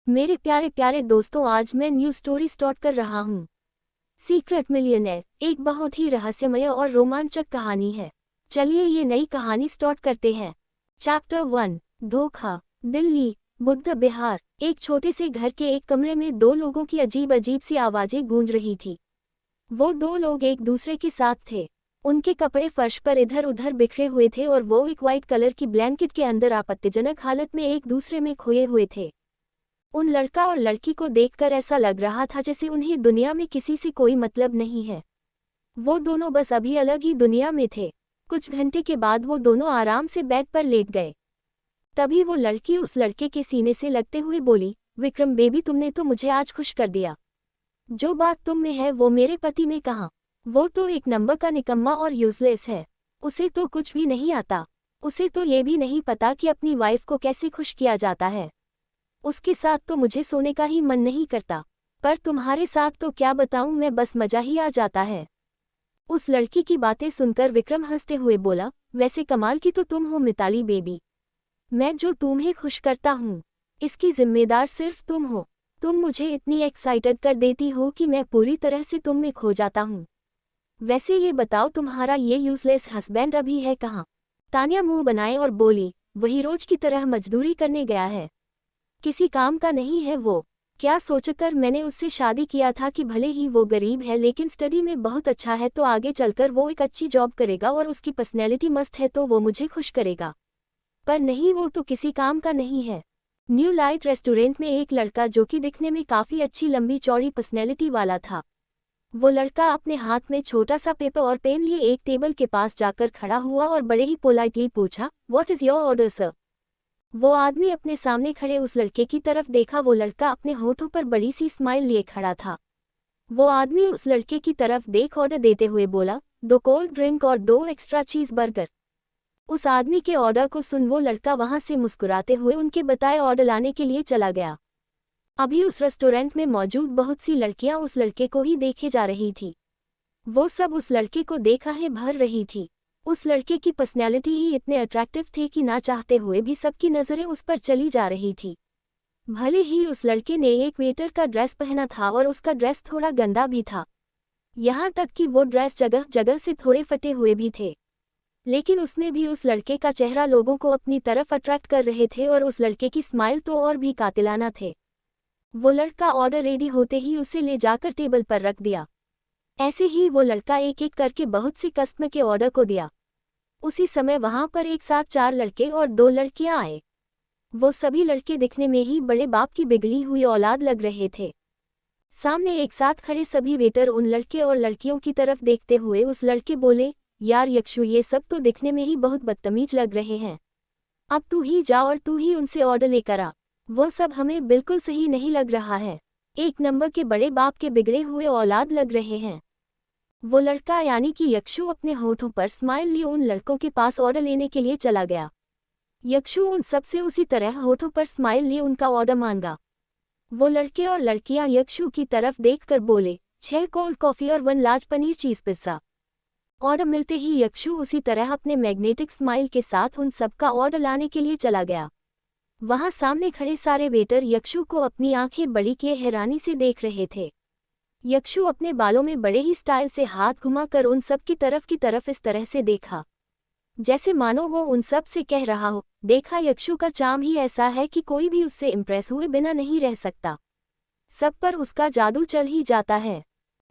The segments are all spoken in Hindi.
मेरे प्यारे प्यारे दोस्तों, आज मैं न्यू स्टोरी स्टार्ट कर रहा हूँ। सीक्रेट मिलियनेयर एक बहुत ही रहस्यमय और रोमांचक कहानी है। चलिए ये नई कहानी स्टार्ट करते हैं। चैप्टर 1। धोखा। दिल्ली, बुद्ध बिहार। एक छोटे से घर के एक कमरे में दो लोगों की अजीब अजीब सी आवाजें गूंज रही थी। वो दो लोग एक दूसरे के साथ थे। उनके कपड़े फर्श पर इधर उधर बिखरे हुए थे और वो एक वाइट कलर की ब्लैंकेट के अंदर आपत्तिजनक हालत में एक दूसरे में खोए हुए थे। उन लड़का और लड़की को देखकर ऐसा लग रहा था जैसे उन्हें दुनिया में किसी से कोई मतलब नहीं है। वो दोनों बस अभी अलग ही दुनिया में थे। कुछ घंटे के बाद वो दोनों आराम से बेड पर लेट गए। तभी वो लड़की उस लड़के के सीने से लगते हुए बोली, विक्रम बेबी, तुमने तो मुझे आज खुश कर दिया। जो बात तुम में है वो मेरे पति में कहाँ। वो तो एक नंबर का निकम्मा और यूजलेस है। उसे तो कुछ भी नहीं आता। उसे तो ये भी नहीं पता कि अपनी वाइफ को कैसे खुश किया जाता है। उसके साथ तो मुझे सोने का ही मन नहीं करता, पर तुम्हारे साथ तो क्या बताऊं, मैं बस मजा ही आ जाता है। उस लड़की की बातें सुनकर विक्रम हंसते हुए बोला, वैसे कमाल की तो तुम हो मिताली बेबी। मैं जो तुम्हें खुश करता हूँ, इसकी जिम्मेदार सिर्फ तुम हो। तुम मुझे इतनी एक्साइटेड कर देती हो कि मैं पूरी तरह से तुम में खो जाता हूँ। वैसे ये बताओ, तुम्हारा ये यूजलेस हस्बैंड अभी है कहाँ? तानिया मुंह बनाए और बोली, वही रोज की तरह मजदूरी करने गया है। किसी काम का नहीं है वो। क्या सोचकर मैंने उससे शादी किया था कि भले ही वो गरीब है लेकिन स्टडी में बहुत अच्छा है, तो आगे चलकर वो एक अच्छी जॉब करेगा और उसकी पर्सनैलिटी मस्त है तो वो मुझे खुश करेगा। पर नहीं, वो तो किसी काम का नहीं है। न्यू लाइट रेस्टोरेंट में एक लड़का जो कि दिखने में काफ़ी अच्छी लंबी चौड़ी पर्सनैलिटी वाला था। वो लड़का अपने हाथ में छोटा सा पेपर और पेन लिए एक टेबल के पास जाकर खड़ा हुआ और बड़े ही पोलाइटली पूछा, what is your order sir? वो आदमी अपने सामने खड़े उस लड़के की तरफ देखा। वो लड़का अपने होठों पर बड़ी सी स्माइल लिए खड़ा था। वो आदमी उस लड़के की तरफ देख ऑर्डर देते हुए बोला, 2 कोल्ड ड्रिंक और 2 एक्स्ट्रा चीज़ बर्गर। उस आदमी के ऑर्डर को सुन वो लड़का वहां से मुस्कुराते हुए उनके बताए ऑर्डर लाने के लिए चला गया। अभी उस रेस्टोरेंट में मौजूद बहुत सी लड़कियां उस लड़के को ही देखे जा रही थी। वो सब उस लड़के को देखा है भर रही थी। उस लड़के की पर्सनैलिटी ही इतने अट्रैक्टिव थे कि ना चाहते हुए भी सबकी नज़रें उस पर चली जा रही थी। भले ही उस लड़के ने एक वेटर का ड्रेस पहना था और उसका ड्रेस थोड़ा गंदा भी था। यहाँ तक कि वो ड्रेस जगह जगह से थोड़े फटे हुए भी थे, लेकिन उसमें भी उस लड़के का चेहरा लोगों को अपनी तरफ अट्रैक्ट कर रहे थे और उस लड़के की स्माइल तो और भी कातिलाना थे। वो लड़का ऑर्डर रेडी होते ही उसे ले जाकर टेबल पर रख दिया। ऐसे ही वो लड़का एक एक करके बहुत सी कस्टमर के ऑर्डर को दिया। उसी समय वहां पर एक साथ 4 लड़के और 2 लड़कियां आए। वो सभी लड़के दिखने में ही बड़े बाप की बिगड़ी हुई औलाद लग रहे थे। सामने एक साथ खड़े सभी वेटर उन लड़के और लड़कियों की तरफ देखते हुए उस लड़के बोले, यार यक्षु, ये सब तो दिखने में ही बहुत बदतमीज लग रहे हैं। अब तू ही जा और तू ही उनसे ऑर्डर लेकर आ। वो सब हमें बिल्कुल सही नहीं लग रहा है। एक नंबर के बड़े बाप के बिगड़े हुए औलाद लग रहे हैं। वो लड़का यानी कि यक्षु अपने होठों पर स्माइल लिए उन लड़कों के पास ऑर्डर लेने के लिए चला गया। यक्षु उन सबसे उसी तरह होठों पर स्माइल लिए उनका ऑर्डर मांगा। वो लड़के और लड़कियां यक्षु की तरफ देखकर बोले, 6 कोल्ड कॉफ़ी और 1 large paneer cheese pizza. Order मिलते ही यक्षु उसी तरह अपने मैग्नेटिक स्माइल के साथ उन सबका ऑर्डर लाने के लिए चला गया। वहां सामने खड़े सारे वेटर यक्षु को अपनी आंखें बड़ी किए हैरानी से देख रहे थे। यक्षु अपने बालों में बड़े ही स्टाइल से हाथ घुमाकर उन सब की तरफ इस तरह से देखा, जैसे मानो वो उन सब से कह रहा हो, देखा, यक्षु का चार्म ही ऐसा है कि कोई भी उससे इम्प्रेस हुए बिना नहीं रह सकता। सब पर उसका जादू चल ही जाता है।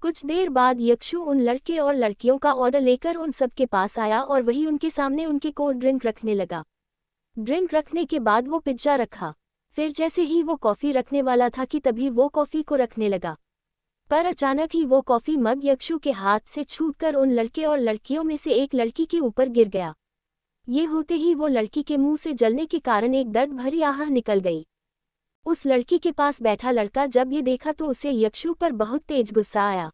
कुछ देर बाद यक्षु उन लड़के और लड़कियों का ऑर्डर लेकर उन सब के पास आया और वही उनके सामने उनके कोल्ड ड्रिंक रखने लगा। ड्रिंक रखने के बाद वो पिज्जा रखा। फिर जैसे ही वो कॉफ़ी रखने वाला था कि तभी वो कॉफ़ी को रखने लगा, पर अचानक ही वो कॉफ़ी मग यक्षु के हाथ से छूटकर उन लड़के और लड़कियों में से एक लड़की के ऊपर गिर गया। ये होते ही वो लड़की के मुंह से जलने के कारण एक दर्द भरी आह निकल गई। उस लड़की के पास बैठा लड़का जब ये देखा तो उसे यक्षु पर बहुत तेज गुस्सा आया।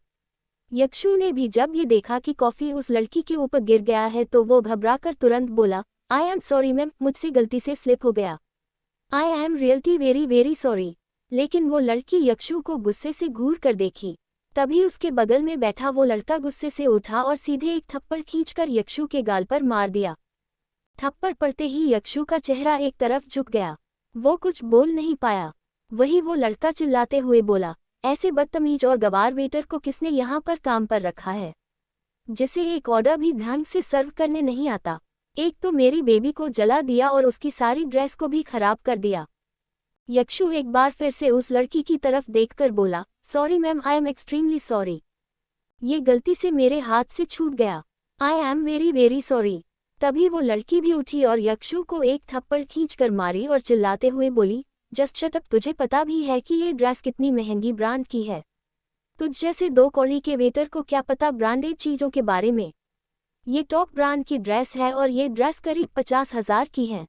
यक्षु ने भी जब ये देखा कि कॉफ़ी उस लड़की के ऊपर गिर गया है तो वो घबराकर तुरंत बोला, आई एम सॉरी मैम, मुझसे गलती से स्लिप हो गया। I am really very very sorry. लेकिन वो लड़की यक्षु को गुस्से से घूर कर देखी। तभी उसके बगल में बैठा वो लड़का गुस्से से उठा और सीधे एक थप्पड़ खींचकर यक्षु के गाल पर मार दिया। थप्पड़ पड़ते ही यक्षु का चेहरा एक तरफ झुक गया। वो कुछ बोल नहीं पाया। वही वो लड़का चिल्लाते हुए बोला, ऐसे बदतमीज और गवार वेटर को किसने यहाँ पर काम पर रखा है, जिसे एक ऑर्डर भी ढंग से सर्व करने नहीं आता। एक तो मेरी बेबी को जला दिया और उसकी सारी ड्रेस को भी खराब कर दिया। यक्षु एक बार फिर से उस लड़की की तरफ देखकर बोला, sorry ma'am, I am extremely sorry. ये गलती से मेरे हाथ से छूट गया। I am very very sorry. तभी वो लड़की भी उठी और यक्षु को एक थप्पड़ खींचकर मारी और चिल्लाते हुए बोली, जस्ट शट अप, तुझे पता भी है कि ये ड्रेस कितनी महंगी ब्रांड की है? तुझ जैसे 2 कौड़ी के वेटर को क्या पता ब्रांडेड चीज़ों के बारे में? ये टॉप ब्रांड की ड्रेस है और ये ड्रेस करीब 50,000 की है।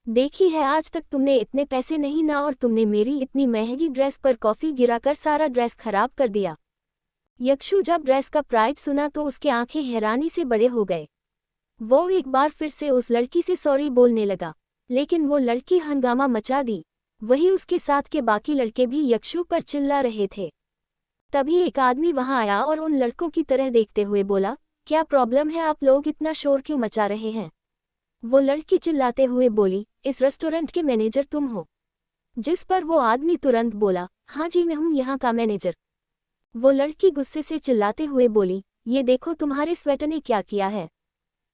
देखी है आज तक तुमने इतने पैसे नहीं ना, और तुमने मेरी इतनी महंगी ड्रेस पर कॉफ़ी गिराकर सारा ड्रेस खराब कर दिया। यक्षु जब ड्रेस का प्राइस सुना तो उसके आंखें हैरानी से बड़े हो गए। वो एक बार फिर से उस लड़की से सॉरी बोलने लगा, लेकिन वो लड़की हंगामा मचा दी। वही उसके साथ के बाकी लड़के भी यक्षु पर चिल्ला रहे थे। तभी एक आदमी वहां आया और उन लड़कों की तरह देखते हुए बोला, क्या प्रॉब्लम है, आप लोग इतना शोर क्यों मचा रहे हैं? वो लड़की चिल्लाते हुए बोली, इस रेस्टोरेंट के मैनेजर तुम हो? जिस पर वो आदमी तुरंत बोला, हाँ जी मैं हूँ यहाँ का मैनेजर। वो लड़की गुस्से से चिल्लाते हुए बोली, ये देखो तुम्हारे स्वेटर ने क्या किया है,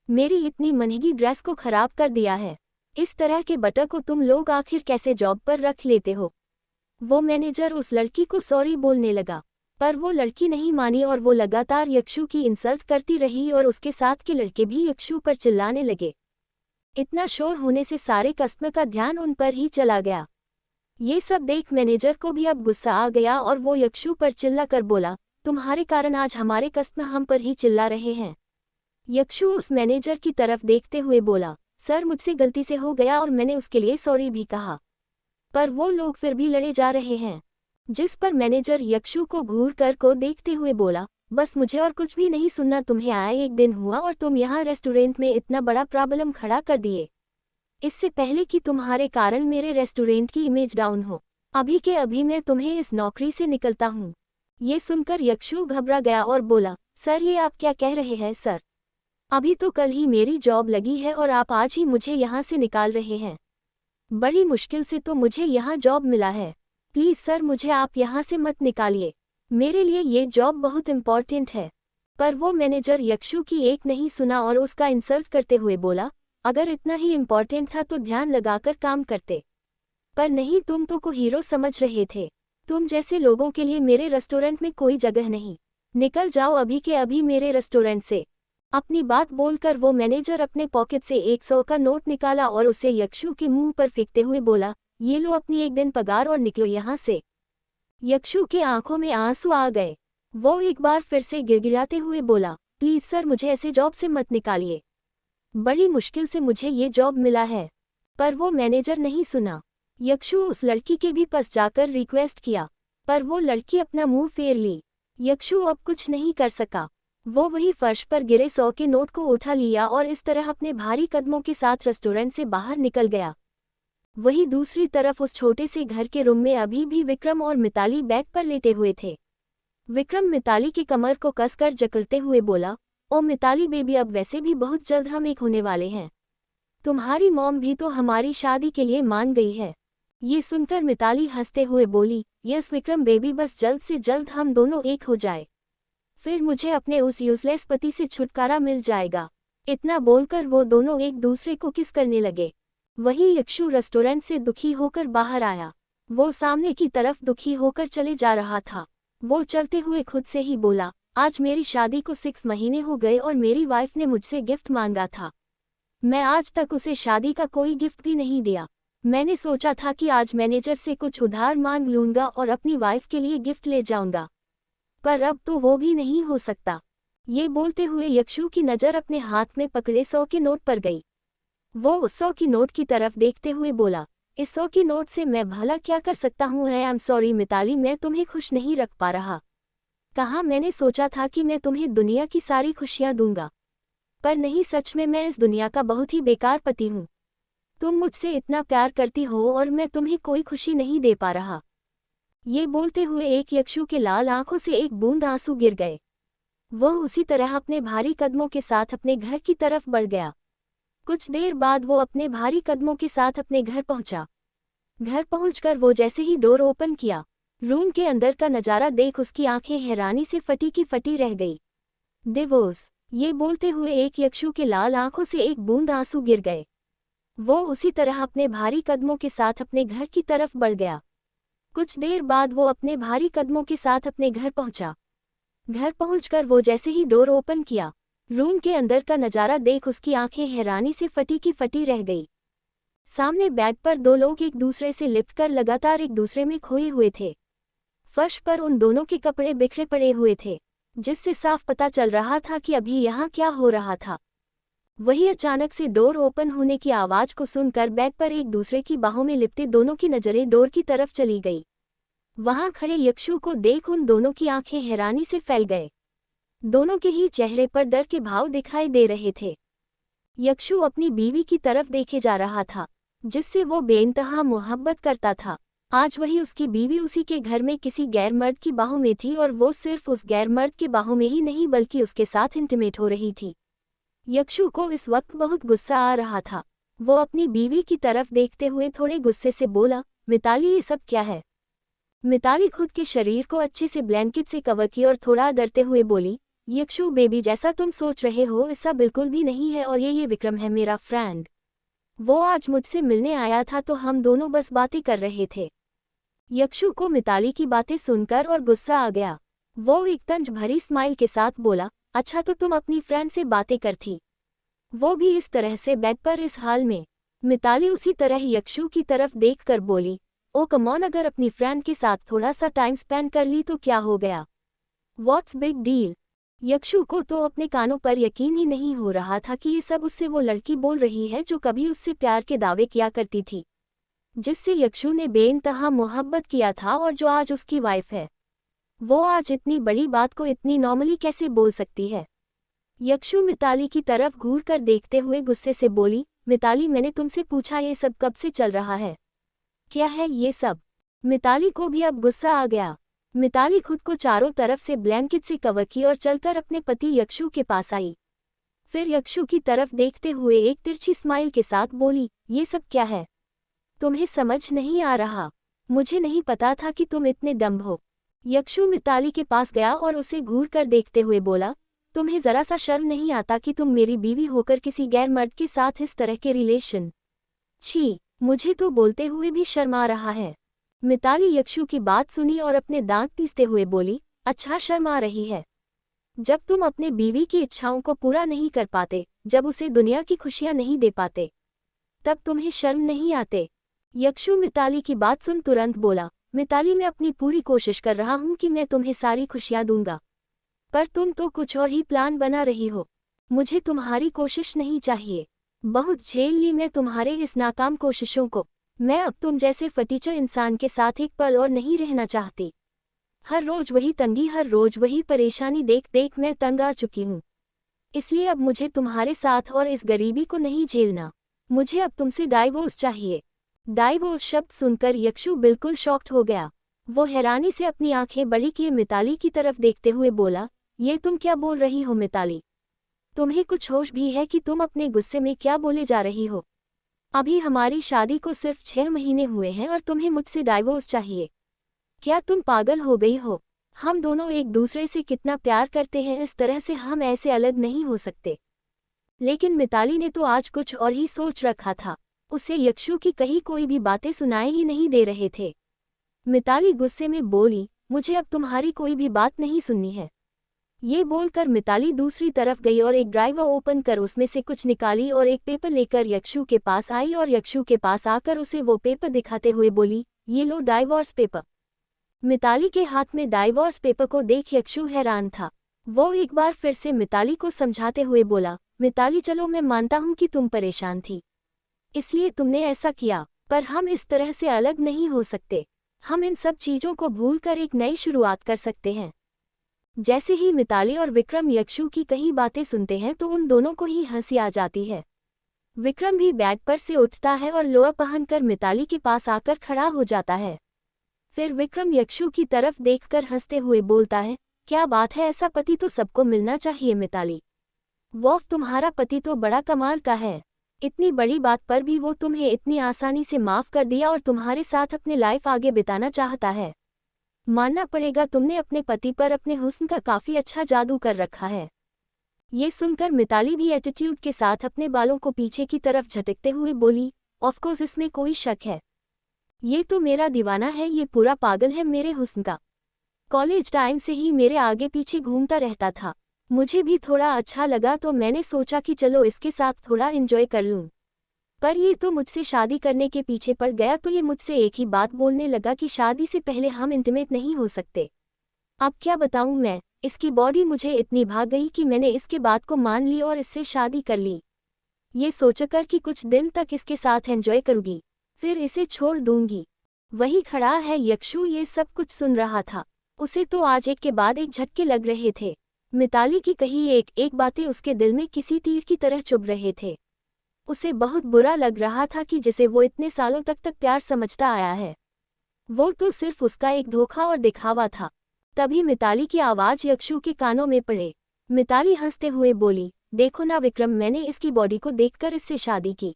मेरी इतनी महंगी ड्रेस को खराब कर दिया है। इस तरह के बटर को तुम लोग आखिर कैसे जॉब पर रख लेते हो? वो मैनेजर उस लड़की को सॉरी बोलने लगा, पर वो लड़की नहीं मानी और वो लगातार यक्षु की इंसल्ट करती रही और उसके साथ के लड़के भी यक्षु पर चिल्लाने लगे। इतना शोर होने से सारे कस्टमर का ध्यान उन पर ही चला गया। ये सब देख मैनेजर को भी अब गुस्सा आ गया और वो यक्षु पर चिल्ला कर बोला, तुम्हारे कारण आज हमारे कस्टमर हम पर ही चिल्ला रहे हैं। यक्षु उस मैनेजर की तरफ देखते हुए बोला, सर मुझसे गलती से हो गया और मैंने उसके लिए सॉरी भी कहा, पर वो लोग फिर भी लड़े जा रहे हैं। जिस पर मैनेजर यक्षु को घूर कर को देखते हुए बोला, बस मुझे और कुछ भी नहीं सुनना, तुम्हें आए एक दिन हुआ और तुम यहाँ रेस्टोरेंट में इतना बड़ा प्रॉब्लम खड़ा कर दिए, इससे पहले कि तुम्हारे कारण मेरे रेस्टोरेंट की इमेज डाउन हो। अभी के अभी मैं तुम्हें इस नौकरी से निकलता हूँ। ये सुनकर यक्षु घबरा गया और बोला, सर ये आप क्या कह रहे हैं सर? अभी तो कल ही मेरी जॉब लगी है और आप आज ही मुझे यहाँ से निकाल रहे हैं। बड़ी मुश्किल से तो मुझे यहाँ जॉब मिला है। प्लीज़ सर मुझे आप यहाँ से मत निकालिए, मेरे लिए ये जॉब बहुत इम्पॉर्टेंट है। पर वो मैनेजर यक्षु की एक नहीं सुना और उसका इंसल्ट करते हुए बोला, अगर इतना ही इम्पॉर्टेंट था तो ध्यान लगाकर काम करते, पर नहीं, तुम तो को हीरो समझ रहे थे। तुम जैसे लोगों के लिए मेरे रेस्टोरेंट में कोई जगह नहीं, निकल जाओ अभी के अभी मेरे रेस्टोरेंट से। अपनी बात बोलकर वो मैनेजर अपने पॉकेट से 100 का नोट निकाला और उसे यक्षु के मुंह पर फेंकते हुए बोला, ये लो अपनी एक दिन पगार और निकलो यहाँ से। यक्षु के आंखों में आंसू आ गए। वो एक बार फिर से गिड़गिड़ाते हुए बोला, प्लीज़ सर मुझे ऐसे जॉब से मत निकालिए, बड़ी मुश्किल से मुझे ये जॉब मिला है। पर वो मैनेजर नहीं सुना। यक्षु उस लड़की के भी पास जाकर रिक्वेस्ट किया, पर वो लड़की अपना मुंह फेर ली। यक्षु अब कुछ नहीं कर सका। वो वही फर्श पर गिरे 100 के नोट को उठा लिया और इस तरह अपने भारी कदमों के साथ रेस्टोरेंट से बाहर निकल गया। वही दूसरी तरफ उस छोटे से घर के रूम में अभी भी विक्रम और मिताली बेड पर लेटे हुए थे। विक्रम मिताली की कमर को कसकर जकड़ते हुए बोला, ओ मिताली बेबी, अब वैसे भी बहुत जल्द हम एक होने वाले हैं। तुम्हारी मॉम भी तो हमारी शादी के लिए मान गई है। ये सुनकर मिताली हंसते हुए बोली, यस विक्रम बेबी, बस जल्द से जल्द हम दोनों एक हो जाए, फिर मुझे अपने उस यूजलेस पति से छुटकारा मिल जाएगा। इतना बोलकर वो दोनों एक दूसरे को किस करने लगे। वही यक्षु रेस्टोरेंट से दुखी होकर बाहर आया। वो सामने की तरफ दुखी होकर चले जा रहा था। वो चलते हुए खुद से ही बोला, आज मेरी शादी को 6 महीने हो गए और मेरी वाइफ ने मुझसे गिफ्ट मांगा था, मैं आज तक उसे शादी का कोई गिफ्ट भी नहीं दिया। मैंने सोचा था कि आज मैनेजर से कुछ उधार मांग लूंगा और अपनी वाइफ के लिए गिफ्ट ले जाऊंगा, पर अब तो वो भी नहीं हो सकता। ये बोलते हुए यक्षु की नज़र अपने हाथ में पकड़े 100 के नोट पर गई। वो उस 100 की नोट की तरफ देखते हुए बोला, इस 100 की नोट से मैं भला क्या कर सकता हूँ? आई एम सॉरी मिताली, मैं तुम्हें खुश नहीं रख पा रहा। कहा मैंने सोचा था कि मैं तुम्हें दुनिया की सारी खुशियाँ दूंगा, पर नहीं, सच में मैं इस दुनिया का बहुत ही बेकार पति हूँ। तुम मुझसे इतना प्यार करती हो और मैं तुम्हें कोई खुशी नहीं दे पा रहा। ये बोलते हुए एक यक्षु के लाल आंखों से एक बूंद आंसू गिर गए। वह उसी तरह अपने भारी कदमों के साथ अपने घर की तरफ बढ़ गया। कुछ देर बाद वो अपने भारी कदमों के साथ अपने घर पहुंचा। घर पहुंचकर वो जैसे ही डोर ओपन किया, रूम के अंदर का नजारा देख उसकी आंखें हैरानी से फटी की फटी रह गई। डिवोर्स, ये बोलते हुए एक यक्षु के लाल आंखों से एक बूंद आंसू गिर गए। वो उसी तरह अपने भारी कदमों के साथ अपने घर की तरफ बढ़ गया। कुछ देर बाद वो अपने भारी कदमों के साथ अपने घर पहुंचा। घर पहुंचकर वो जैसे ही डोर ओपन किया, रूम के अंदर का नजारा देख उसकी आंखें हैरानी से फटी की फटी रह गई। सामने बेड पर दो लोग एक दूसरे से लिपटकर लगातार एक दूसरे में खोए हुए थे। फर्श पर उन दोनों के कपड़े बिखरे पड़े हुए थे, जिससे साफ पता चल रहा था कि अभी यहाँ क्या हो रहा था। वही अचानक से डोर ओपन होने की आवाज को सुनकर बेड पर एक दूसरे की बाहों में लिपटे दोनों की नजरें डोर की तरफ चली गई। वहां खड़े यक्षु को देख उन दोनों की आंखें हैरानी से फैल गए। दोनों के ही चेहरे पर डर के भाव दिखाई दे रहे थे। यक्षु अपनी बीवी की तरफ देखे जा रहा था, जिससे वो बेइंतहा मोहब्बत करता था। आज वही उसकी बीवी उसी के घर में किसी गैर मर्द की बाहों में थी, और वो सिर्फ उस गैर मर्द के बाहों में ही नहीं बल्कि उसके साथ इंटीमेट हो रही थी। यक्षु को इस वक्त बहुत गुस्सा आ रहा था। वो अपनी बीवी की तरफ देखते हुए थोड़े गुस्से से बोला, मिताली ये सब क्या है? मिताली खुद के शरीर को अच्छे से ब्लैंकेट से कवर की और थोड़ा डरते हुए बोली, यक्षु बेबी, जैसा तुम सोच रहे हो ऐसा बिल्कुल भी नहीं है, और ये विक्रम है मेरा फ्रेंड। वो आज मुझसे मिलने आया था तो हम दोनों बस बातें कर रहे थे। यक्षु को मिताली की बातें सुनकर और गुस्सा आ गया। वो एक तंज भरी स्माइल के साथ बोला, अच्छा तो तुम अपनी फ्रेंड से बातें कर थी, वो भी इस तरह से बेड पर इस हाल में। मिताली उसी तरह यक्षु की तरफ देखकर बोली, ओ कमॉन, अगर अपनी फ्रेंड के साथ थोड़ा सा टाइम स्पेंड कर ली तो क्या हो गया? What's big deal? यक्षु को तो अपने कानों पर यकीन ही नहीं हो रहा था कि ये सब उससे वो लड़की बोल रही है जो कभी उससे प्यार के दावे किया करती थी, जिससे यक्षु ने बेइंतहा मोहब्बत किया था और जो आज उसकी वाइफ है। वो आज इतनी बड़ी बात को इतनी नॉर्मली कैसे बोल सकती है? यक्षु मिताली की तरफ घूर कर देखते हुए गुस्से से बोली, मिताली, मैंने तुमसे पूछा ये सब कब से चल रहा है? क्या है ये सब? मिताली को भी अब गुस्सा आ गया। मिताली खुद को चारों तरफ से ब्लैंकेट से कवर की और चलकर अपने पति यक्षु के पास आई। फिर यक्षु की तरफ देखते हुए एक तिरछी स्माइल के साथ बोली, ये सब क्या है? तुम्हें समझ नहीं आ रहा? मुझे नहीं पता था कि तुम इतने डम्ब हो। यक्षु मिताली के पास गया और उसे घूर कर देखते हुए बोला, तुम्हें जरा सा शर्म नहीं आता कि तुम मेरी बीवी होकर किसी गैर मर्द के साथ इस तरह के रिलेशन? छी, मुझे तो बोलते हुए भी शर्म आ रहा है। मिताली यक्षु की बात सुनी और अपने दांत पीसते हुए बोली, अच्छा शर्म आ रही है? जब तुम अपने बीवी की इच्छाओं को पूरा नहीं कर पाते, जब उसे दुनिया की खुशियां नहीं दे पाते, तब तुम्हें शर्म नहीं आते? यक्षु मिताली की बात सुन तुरंत बोला, मिताली, मैं अपनी पूरी कोशिश कर रहा हूं कि मैं तुम्हें सारी खुशियां दूंगा, पर तुम तो कुछ और ही प्लान बना रही हो। मुझे तुम्हारी कोशिश नहीं चाहिए। बहुत झेल ली मैं तुम्हारे इस नाकाम कोशिशों को। मैं अब तुम जैसे फटीचर इंसान के साथ एक पल और नहीं रहना चाहती। हर रोज वही तंगी, हर रोज वही परेशानी देख देख मैं तंग आ चुकी हूँ। इसलिए अब मुझे तुम्हारे साथ और इस गरीबी को नहीं झेलना। मुझे अब तुमसे डाइवोर्स चाहिए। डाइवोर्स शब्द सुनकर यक्षु बिल्कुल शॉक्ड हो गया। वो हैरानी से अपनी आंखें बड़ी किए मिताली की तरफ देखते हुए बोला, ये तुम क्या बोल रही हो मिताली? तुम्हें कुछ होश भी है कि तुम अपने गुस्से में क्या बोले जा रही हो? अभी हमारी शादी को सिर्फ 6 महीने हुए हैं और तुम्हें मुझसे डाइवोर्स चाहिए? क्या तुम पागल हो गई हो? हम दोनों एक दूसरे से कितना प्यार करते हैं, इस तरह से हम ऐसे अलग नहीं हो सकते। लेकिन मिताली ने तो आज कुछ और ही सोच रखा था। उसे यक्षु की कही कोई भी बातें सुनाई ही नहीं दे रहे थे। मिताली गुस्से में बोली, मुझे अब तुम्हारी कोई भी बात नहीं सुननी है। ये बोलकर मिताली दूसरी तरफ गई और एक ड्राइवर ओपन कर उसमें से कुछ निकाली और एक पेपर लेकर यक्षु के पास आई और यक्षु के पास आकर उसे वो पेपर दिखाते हुए बोली, ये लो डाइवोर्स पेपर। मिताली के हाथ में डाइवोर्स पेपर को देख यक्षु हैरान था। वो एक बार फिर से मिताली को समझाते हुए बोला, मिताली, चलो मैं मानता हूँ कि तुम परेशान थी, इसलिए तुमने ऐसा किया, पर हम इस तरह से अलग नहीं हो सकते। हम इन सब चीज़ों को भूलकर एक नई शुरुआत कर सकते हैं। जैसे ही मिताली और विक्रम यक्षु की कई बातें सुनते हैं तो उन दोनों को ही हंसी आ जाती है। विक्रम भी बेड पर से उठता है और लोअर पहनकर मिताली के पास आकर खड़ा हो जाता है। फिर विक्रम यक्षु की तरफ देखकर हंसते हुए बोलता है, क्या बात है, ऐसा पति तो सबको मिलना चाहिए मिताली। वॉफ, तुम्हारा पति तो बड़ा कमाल का है। इतनी बड़ी बात पर भी वो तुम्हें इतनी आसानी से माफ कर दिया और तुम्हारे साथ अपने लाइफ आगे बिताना चाहता है। मानना पड़ेगा तुमने अपने पति पर अपने हुस्न का काफी अच्छा जादू कर रखा है। ये सुनकर मिताली भी एटीट्यूड के साथ अपने बालों को पीछे की तरफ झटकते हुए बोली, ऑफकोर्स इसमें कोई शक है। ये तो मेरा दीवाना है, ये पूरा पागल है मेरे हुस्न का। कॉलेज टाइम से ही मेरे आगे पीछे घूमता रहता था। मुझे भी थोड़ा अच्छा लगा तो मैंने सोचा कि चलो इसके साथ थोड़ा एंजॉय कर लूं। पर ये तो मुझसे शादी करने के पीछे पड़ गया तो ये मुझसे एक ही बात बोलने लगा कि शादी से पहले हम इंटीमेट नहीं हो सकते। अब क्या बताऊं मैं, इसकी बॉडी मुझे इतनी भाग गई कि मैंने इसके बात को मान ली और इससे शादी कर ली, ये सोचकर कि कुछ दिन तक इसके साथ एंजॉय करूंगी, फिर इसे छोड़ दूंगी। वही खड़ा है यक्षु ये सब कुछ सुन रहा था। उसे तो आज एक के बाद एक झटके लग रहे थे। मिताली की कही एक एक बातें उसके दिल में किसी तीर की तरह चुभ रहे थे। उसे बहुत बुरा लग रहा था कि जिसे वो इतने सालों तक प्यार समझता आया है, वो तो सिर्फ उसका एक धोखा और दिखावा था। तभी मिताली की आवाज़ यक्षु के कानों में पड़े। मिताली हंसते हुए बोली, देखो ना विक्रम, मैंने इसकी बॉडी को देखकर इससे शादी की।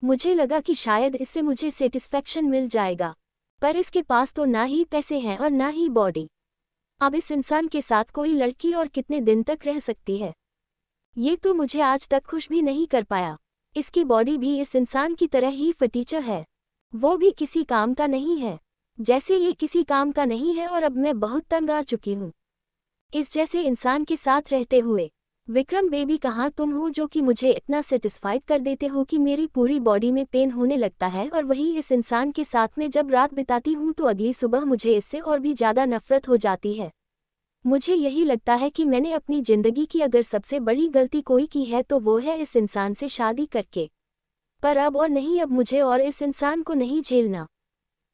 मुझे लगा कि शायद इससे मुझे सेटिस्फैक्शन मिल जाएगा, पर इसके पास तो ना ही पैसे हैं और ना ही बॉडी। अब इस इंसान के साथ कोई लड़की और कितने दिन तक रह सकती है? ये तो मुझे आज तक खुश भी नहीं कर पाया। इसकी बॉडी भी इस इंसान की तरह ही फटीचर है, वो भी किसी काम का नहीं है, जैसे ये किसी काम का नहीं है। और अब मैं बहुत तंग आ चुकी हूँ इस जैसे इंसान के साथ रहते हुए। विक्रम बेबी, कहाँ तुम हो जो कि मुझे इतना सेटिस्फाइड कर देते हो कि मेरी पूरी बॉडी में पेन होने लगता है, और वही इस इंसान के साथ में जब रात बिताती हूँ तो अगली सुबह मुझे इससे और भी ज़्यादा नफरत हो जाती है। मुझे यही लगता है कि मैंने अपनी ज़िंदगी की अगर सबसे बड़ी गलती कोई की है तो वो है इस इंसान से शादी करके। पर अब और नहीं, अब मुझे और इस इंसान को नहीं झेलना।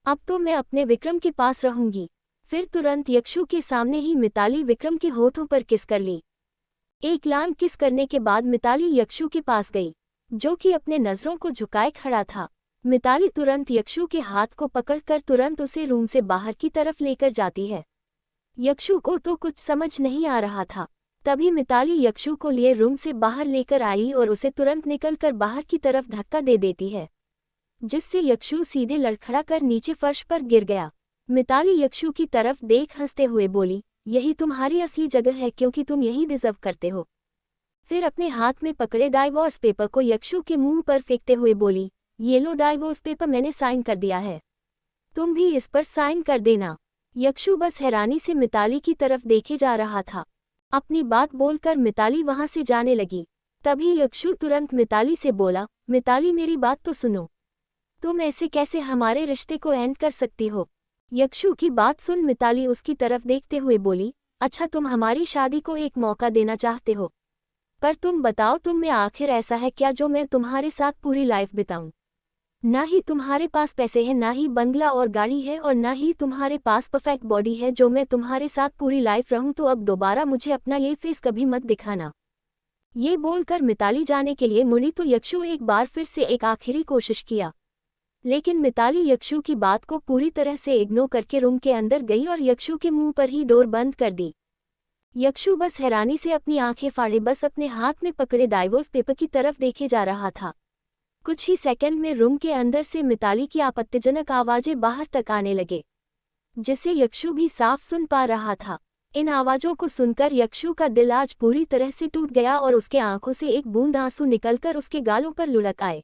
अब तो मैं अपने विक्रम के पास रहूंगी। फिर तुरंत यक्षु के सामने ही मिताली विक्रम के होठों पर किस कर ली। एक लाल किस करने के बाद मिताली यक्षु के पास गई, जो कि अपने नज़रों को झुकाए खड़ा था। मिताली तुरंत यक्षु के हाथ को पकड़कर तुरंत उसे रूम से बाहर की तरफ लेकर जाती है। यक्षु को तो कुछ समझ नहीं आ रहा था। तभी मिताली यक्षु को लिए रूम से बाहर लेकर आई और उसे तुरंत निकलकर बाहर की तरफ धक्का दे देती है, जिससे यक्षु सीधे लड़खड़ा कर नीचे फर्श पर गिर गया। मिताली यक्षु की तरफ देख हंसते हुए बोली, यही तुम्हारी असली जगह है क्योंकि तुम यही डिजर्व करते हो। फिर अपने हाथ में पकड़े डाइवोर्स पेपर को यक्षु के मुंह पर फेंकते हुए बोली, ये लो डाइवोर्स पेपर, मैंने साइन कर दिया है, तुम भी इस पर साइन कर देना। यक्षु बस हैरानी से मिताली की तरफ देखे जा रहा था। अपनी बात बोलकर मिताली वहां से जाने लगी। तभी यक्षु तुरंत मिताली से बोला, मिताली मेरी बात तो सुनो, तुम ऐसे कैसे हमारे रिश्ते को एंड कर सकती हो? यक्षु की बात सुन मिताली उसकी तरफ देखते हुए बोली, अच्छा तुम हमारी शादी को एक मौका देना चाहते हो, पर तुम बताओ तुम में आखिर ऐसा है क्या जो मैं तुम्हारे साथ पूरी लाइफ बिताऊं? ना ही तुम्हारे पास पैसे हैं, ना ही बंगला और गाड़ी है, और ना ही तुम्हारे पास परफेक्ट बॉडी है जो मैं तुम्हारे साथ पूरी लाइफ रहूं, तो अब दोबारा मुझे अपना ये फेस कभी मत दिखाना। ये बोलकर मिताली जाने के लिए मुड़ी तो यक्षु एक बार फिर से एक आखिरी कोशिश किया, लेकिन मिताली यक्षु की बात को पूरी तरह से इग्नोर करके रूम के अंदर गई और यक्षु के मुंह पर ही डोर बंद कर दी। यक्षु बस हैरानी से अपनी आंखें फाड़े बस अपने हाथ में पकड़े डाइवोर्स पेपर की तरफ देखे जा रहा था। कुछ ही सेकंड में रूम के अंदर से मिताली की आपत्तिजनक आवाजें बाहर तक आने लगे, जिसे यक्षु भी साफ सुन पा रहा था। इन आवाजों को सुनकर यक्षु का दिल आज पूरी तरह से टूट गया और उसके आंखों से एक बूंद आंसू निकलकर उसके गालों पर लुढ़क आए।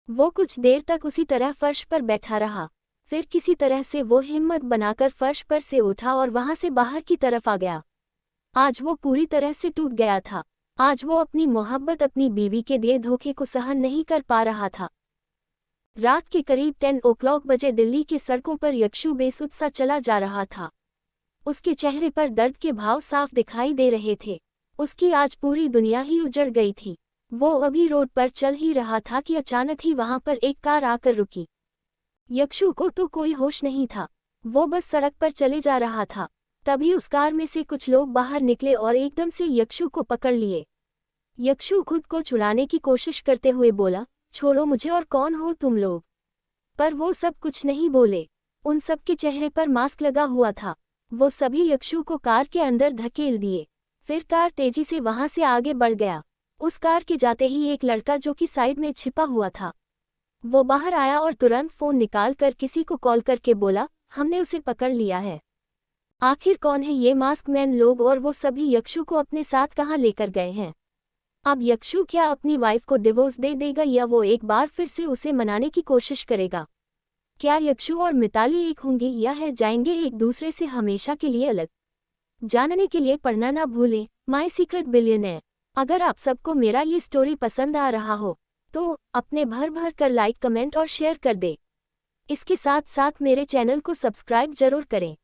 वो कुछ देर तक उसी तरह फर्श पर बैठा रहा, फिर किसी तरह से वो हिम्मत बनाकर फर्श पर से उठा और वहां से बाहर की तरफ आ गया। आज वो पूरी तरह से टूट गया था। आज वो अपनी मोहब्बत, अपनी बीवी के दिए धोखे को सहन नहीं कर पा रहा था। रात के करीब 10 o'clock बजे दिल्ली की सड़कों पर यक्षु बेसुध सा चला जा रहा था। उसके चेहरे पर दर्द के भाव साफ दिखाई दे रहे थे। उसकी आज पूरी दुनिया ही उजड़ गई थी। वो अभी रोड पर चल ही रहा था कि अचानक ही वहां पर एक कार आकर रुकी। यक्षु को तो कोई होश नहीं था, वो बस सड़क पर चले जा रहा था। तभी उस कार में से कुछ लोग बाहर निकले और एकदम से यक्षु को पकड़ लिए। यक्षु खुद को छुड़ाने की कोशिश करते हुए बोला, छोड़ो मुझे, और कौन हो तुम लोग? पर वो सब कुछ नहीं बोले। उन सब के चेहरे पर मास्क लगा हुआ था। वो सभी यक्षु को कार के अंदर धकेल दिए। फिर कार तेजी से वहां से आगे बढ़ गया। उस कार के जाते ही एक लड़का जो कि साइड में छिपा हुआ था, वो बाहर आया और तुरंत फोन निकाल कर किसी को कॉल करके बोला, हमने उसे पकड़ लिया है। आखिर कौन है ये मास्क मैन लोग और वो सभी यक्षु को अपने साथ कहाँ लेकर गए हैं? अब यक्षु क्या अपनी वाइफ को डिवोर्स दे देगा या वो एक बार फिर से उसे मनाने की कोशिश करेगा? क्या यक्षु और मिताली एक होंगे या है जाएंगे एक दूसरे से हमेशा के लिए अलग? जानने के लिए पढ़ना ना भूलें माय सीक्रेट बिलियनेयर। अगर आप सबको मेरा ये स्टोरी पसंद आ रहा हो तो अपने भर भर कर लाइक कमेंट और शेयर कर दे। इसके साथ साथ मेरे चैनल को सब्सक्राइब जरूर करें।